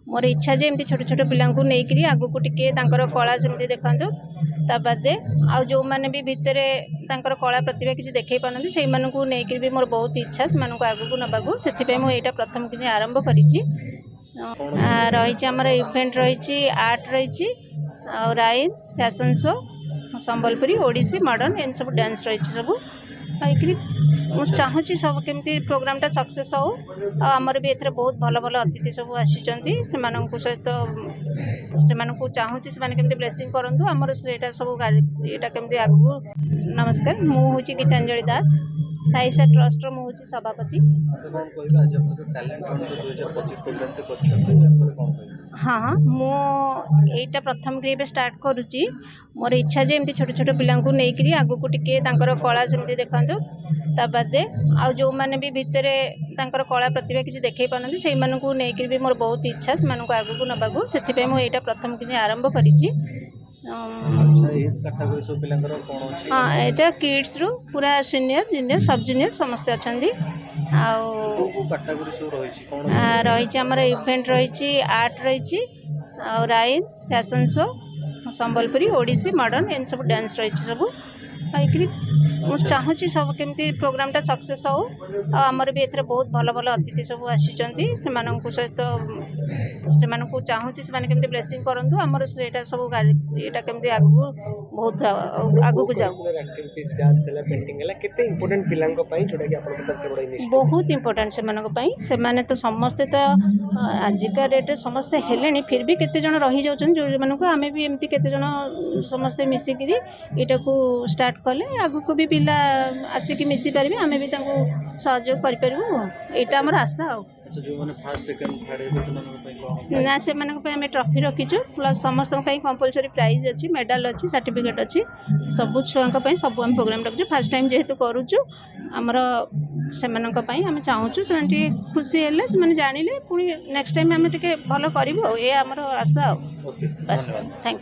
मोर इच्छा जे एमती छोट छोट पिला नहीं आगू टिके कला सेमती देखते ता बादे आउ जो मैंने भी भितर कला प्रतिभा किसी देखई पारती से नहीं भी मोर बहुत इच्छा से आगू नवाक से मुझे प्रथम कि आरंभ करी रही आमर इवेंट रही आर्ट रही rhymes fashion show Sambalpuri Odissi modern इन सब डांस रही सब मुझे चाहूँगी सब केमती प्रोग्रामटा सक्सेस हो आमर भी एथरे बहुत भल भल अतिथि सब आसी सहित से चाहूँगी से ब्लेसिंग करूँ आमर से सब यहाँ केमती आगू नमस्कार मुझे गीतांजलि दास साईसा ट्रस्ट मुझे सभापति। हाँ हाँ मुझे प्रथम कि स्टार्ट करुच्ची मोर इच्छा जे एमती छोट छोट पिला नहीं आगू टिके कला सेमती देखते ता बादे आउ जो मैंने भी भितर कला प्रतिभा किसी देखई पारती से नहीं भी मोर बहुत इच्छा से आगू नवाक से मुझे प्रथम कि आरंभ करी हाँ यहाँ किड्स रु पूरा सीनियर जूनियर सब जूनियर समस्ते अच्छा रही आमर इवेंट रही आर्ट रही rhymes fashion show Sambalpuri Odissi modern इन सब डांस रही सब मुझे चाहूँगी सब केमती प्रोग्रामटा सक्सेस हो आमर भी एथरे बहुत भल भल अतिथि सब आसी सहित से चाहूँगी से ब्लेसिंग करूँ आमर से सब यहाँ केमती आगू बहुत आगू जाऊ बहुत इम्पोर्टाट से मैंने तो समस्ते तो आजिका डेट समस्ते हेले फिर भी केते जन रही जाउछन जो मानक आमे भी एमती केते जन समस्ते मिसिकी इटा को स्टार्ट कले आगू को भी पिला आसिक मिसी पारे आमे भी सहयोग करें यहाँ आमर आशा ना से आम ट्रॉफी रखीचु प्लस समस्त कंपलसरी प्राइज अच्छी मेडल अच्छी सर्टिफिकेट अच्छी सब छुआ सब आम प्रोग्राम रखु फास्ट टाइम जेहेतु करुचु आमर से आम चाहूँ से खुशी हेले से जानिले पुणी नेक्स्ट टाइम आम टे भल करूँ ये आमर आशा बस थैंक यू।